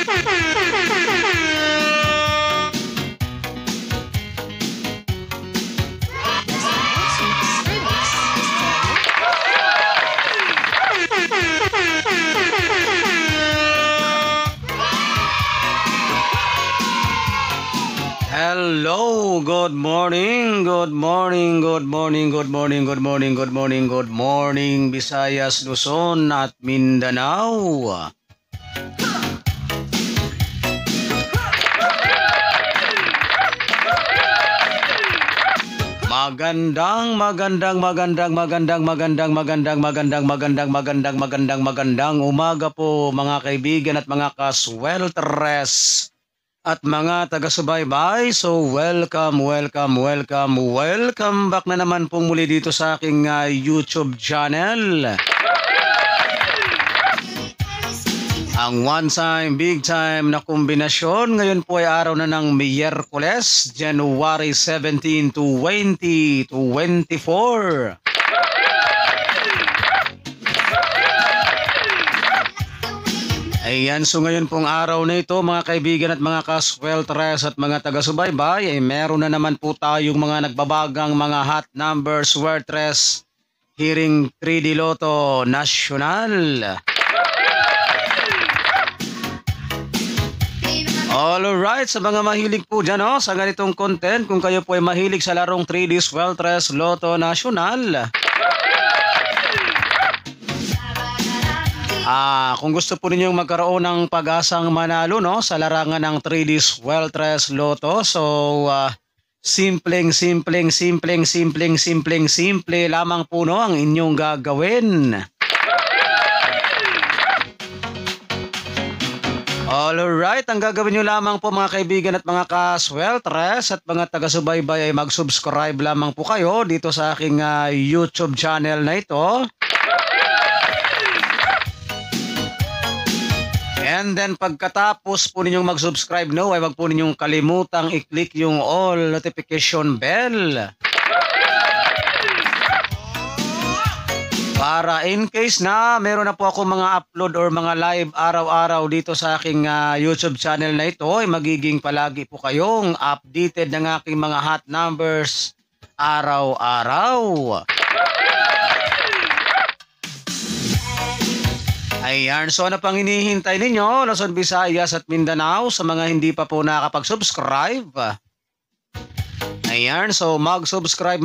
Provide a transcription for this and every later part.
Hello, good morning, good morning, good morning, good morning, good morning, good morning, good morning, Visayas, Luzon at Mindanao. Magandang umaga po mga kaibigan at mga kaswelteres at mga taga-subaybay. So welcome back na naman pong muli dito sa aking YouTube channel. Ang one time, big time na kombinasyon. Ngayon po ay araw na ng Miyerkules, January 17, 2024. Ayan, so ngayon pong araw na ito mga kaibigan at mga kaswelteres at mga taga-subaybay ay meron na naman po tayong mga nagbabagang mga hot numbers swelteres hearing 3D Lotto National. Alright, sa mga mahilig po dyan sa ganitong content, kung kayo po ay mahilig sa larong 3D Swelteres Lotto National, kung gusto po ninyong magkaroon ng pag-asang manalo sa larangan ng 3D Swelteres Lotto, so simple lamang po ang inyong gagawin. Alright, ang gagawin nyo lamang po mga kaibigan at mga kaswelteres at mga taga-subaybay ay mag-subscribe lamang po kayo dito sa aking YouTube channel na ito. And then pagkatapos po ninyong mag-subscribe ay wag po ninyong kalimutang i-click yung all notification bell. Para in case na meron na po ako mga upload or mga live araw-araw dito sa aking YouTube channel na ito, ay magiging palagi po kayong updated ng aking mga hot numbers araw-araw. Ayan, so ano pang hinihintay ninyo, Luzon, Visayas at Mindanao, sa mga hindi pa po nakakapag-subscribe? Ayan, so mag-subscribe.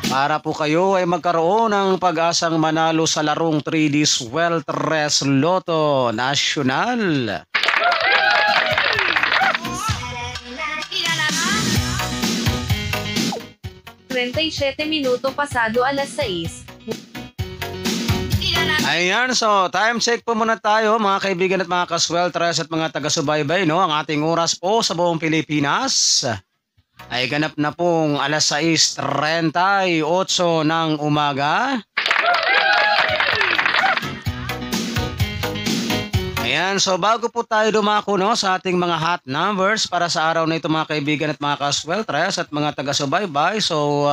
Para po kayo ay magkaroon ng pag-asang manalo sa larong 3D Swelteres Lotto National. Minuto pasado alas 6. Ayan, so time check po muna tayo mga kaibigan at mga kaswelteres at mga taga-subaybay. Ang ating oras po sa buong Pilipinas ay ganap na pong alas 6:38 ng umaga. Ayan, so bago po tayo dumako sa ating mga hot numbers para sa araw na ito mga kaibigan at mga kaswelteres at mga taga-subaybay, so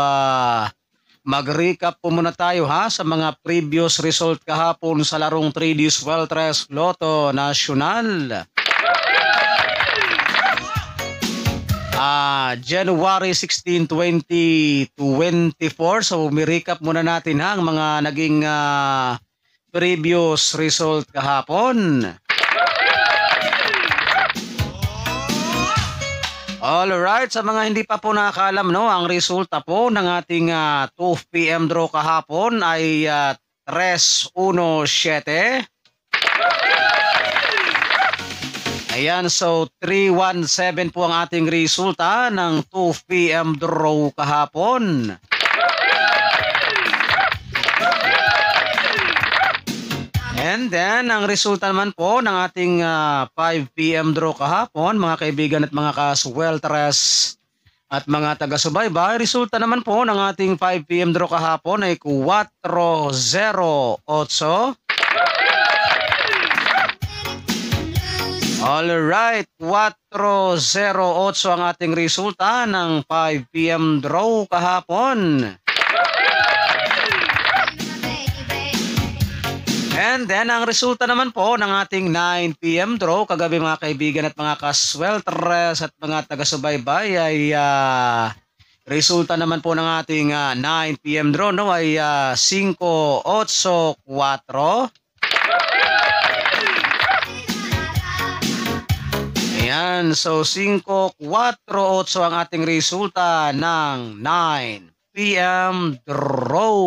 mag-recap po muna tayo sa mga previous result kahapon sa larong 3D Swelteres Lotto National. January 16, 2024. So mi-recap muna natin ang mga naging previous result kahapon. Alright, sa mga hindi pa po nakakalam ang resulta po ng ating 2 PM draw kahapon ay 317. Ayan, so 317 po ang ating resulta ng 2 PM draw kahapon. And then, ang resulta naman po ng ating 5 PM draw kahapon, mga kaibigan at mga kaswelteres at mga taga-subaybay, resulta naman po ng ating 5 PM draw kahapon ay 408. Alright, 408 ang ating resulta ng 5 PM draw kahapon. And then, ang resulta naman po ng ating 9 p.m. draw, kagabi mga kaibigan at mga kasweltres at mga taga-subaybay ay resulta naman po ng ating 9 p.m. draw no, ay 5-8-4. Ayan, so 5-4-8 ang ating resulta ng 9 p.m. draw.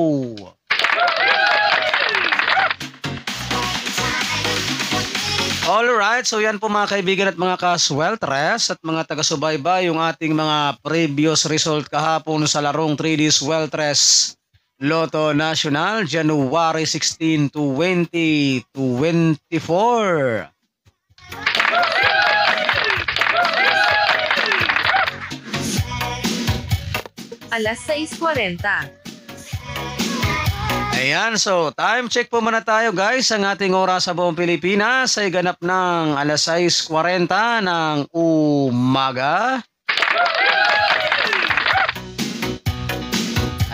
Alright, so yan po mga kaibigan at mga kasweltres at mga taga-subaybay yung ating mga previous result kahapon sa larong 3D Sweltres Lotto National January 16 to 2024. Alas 6:40. Ayan, so time check po muna tayo guys. Ang ating oras sa buong Pilipinas ay ganap ng alas 6:40 ng umaga.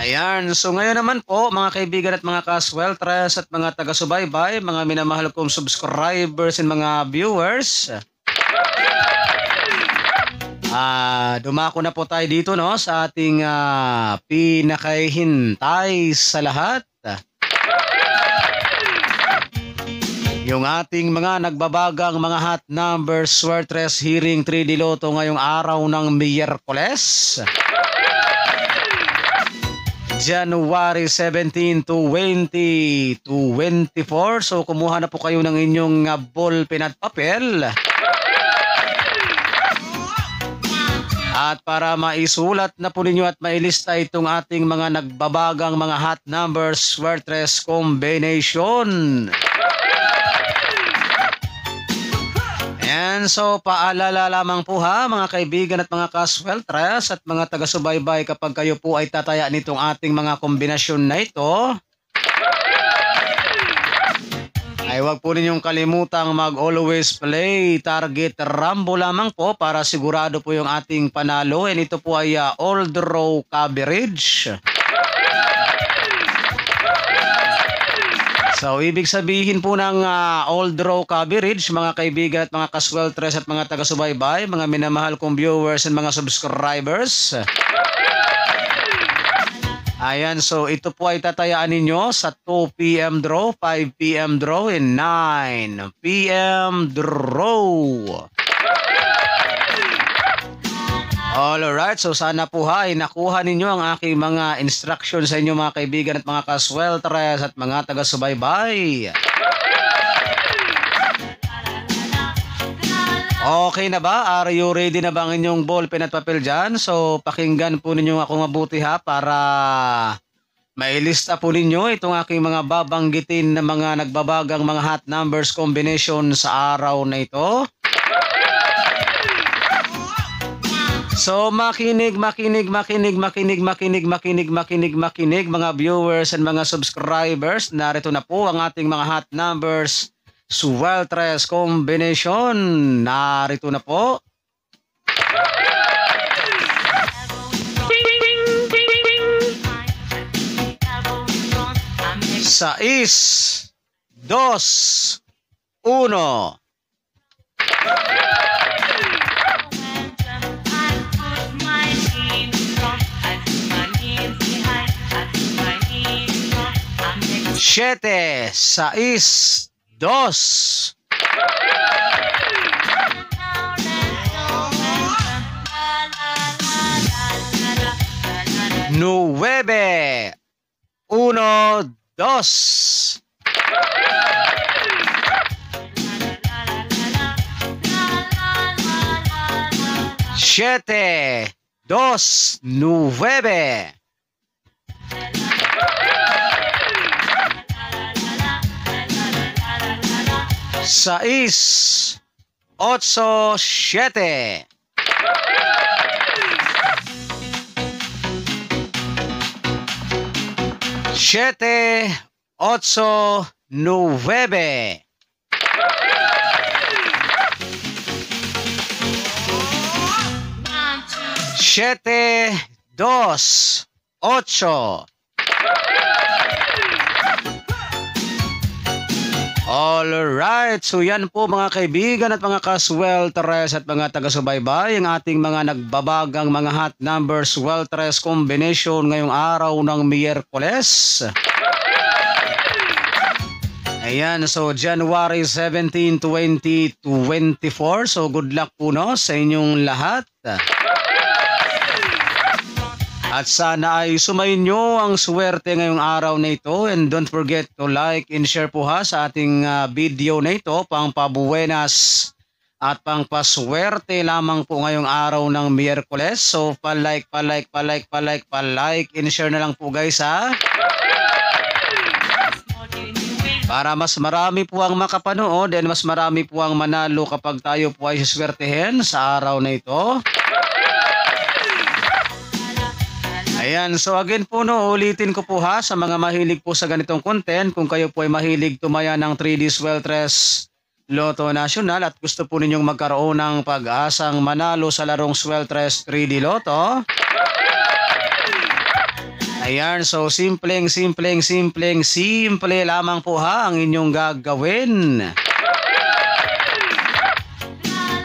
Ayan, so ngayon naman po mga kaibigan at mga kasweltres at mga taga-subaybay, mga minamahal kong subscribers and mga viewers. Dumako na po tayo dito no sa ating pinakahihintay sa lahat. Yung ating mga nagbabagang mga hot numbers Sweltres Hearing 3D Lotto ngayong araw ng Miyerkules. January 17 to 2024. So kumuha na po kayo ng inyong ballpen at papel. At para maisulat na po ninyo at mailista itong ating mga nagbabagang mga hot numbers Sweltres combination. And so paalala lamang po ha mga kaibigan at mga kasweltres at mga taga-subaybay, kapag kayo po ay tataya nitong ating mga kombinasyon na ito, ay huwag po ninyong kalimutang mag-always play target rambo lamang po para sigurado po yung ating panalo. And ito po ay all draw coverage. So ibig sabihin po ng all draw coverage mga kaibigan at mga kasweltres at mga taga-subaybay, mga minamahal kong viewers and mga subscribers. Ayan, so ito po ay tatayaan ninyo sa 2 p.m. draw, 5 p.m. draw, and 9 p.m. draw. Alright, so sana po ha, ay nakuha ninyo ang aking mga instructions sa inyo mga kaibigan at mga kasweltres at mga taga-subaybay. Okay na ba? Are you ready na ba ang inyong ballpen at papel dyan? So pakinggan po ninyo ako mabuti ha para mailista po ninyo itong aking mga babanggitin na mga nagbabagang mga hot numbers combination sa araw na ito. So makinig mga viewers and mga subscribers. Narito na po ang ating mga hot numbers Sweltres combination. Narito na po. Sais, dos, uno. Siete, sais, dos. Nueve, uno, dos. Siete, dos, nueve. Sais, ocho, siete. Siete, ocho, nueve. Siete, dos, ocho. Alright, so yan po mga kaibigan at mga kasweltres at mga taga-subaybay, ang ating mga nagbabagang mga hot numbers sweltres combination ngayong araw ng Miyerkules. Ayan, so January 17, 2024. So good luck po no sa inyong lahat. At sana ay sumainyo ang swerte ngayong araw na ito. And don't forget to like and share po ha sa ating video na ito. Pang pabuenas at pang paswerte lamang po ngayong araw ng Miyerkules. So pa-like and share na lang po guys ha. Para mas marami po ang makapanood and mas marami po ang manalo kapag tayo po ay siswertehin sa araw na ito. Ayan, so again po no, ulitin ko po ha sa mga mahilig po sa ganitong content. Kung kayo po ay mahilig tumaya ng 3D Sweltres Lotto National at gusto po ninyong magkaroon ng pag-asang manalo sa larong Sweltres 3D Lotto. Ayan, so simple lamang po ha ang inyong gagawin.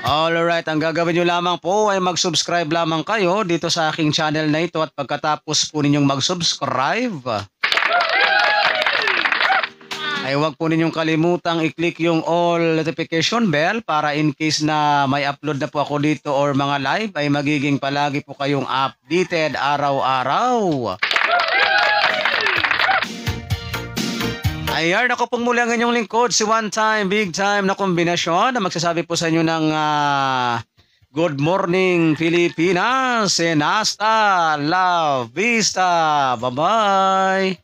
Alright, ang gagawin nyo lamang po ay mag-subscribe lamang kayo dito sa aking channel na ito at pagkatapos po ninyong mag-subscribe ay huwag po ninyong kalimutang i-click yung all notification bell para in case na may upload na po ako dito or mga live ay magiging palagi po kayong updated araw-araw. Ayan, ako pong muli ang inyong lingkod, si One Time, Big Time na kombinasyon na magsasabi po sa inyo ng good morning Pilipinas and hasta la vista. Bye-bye!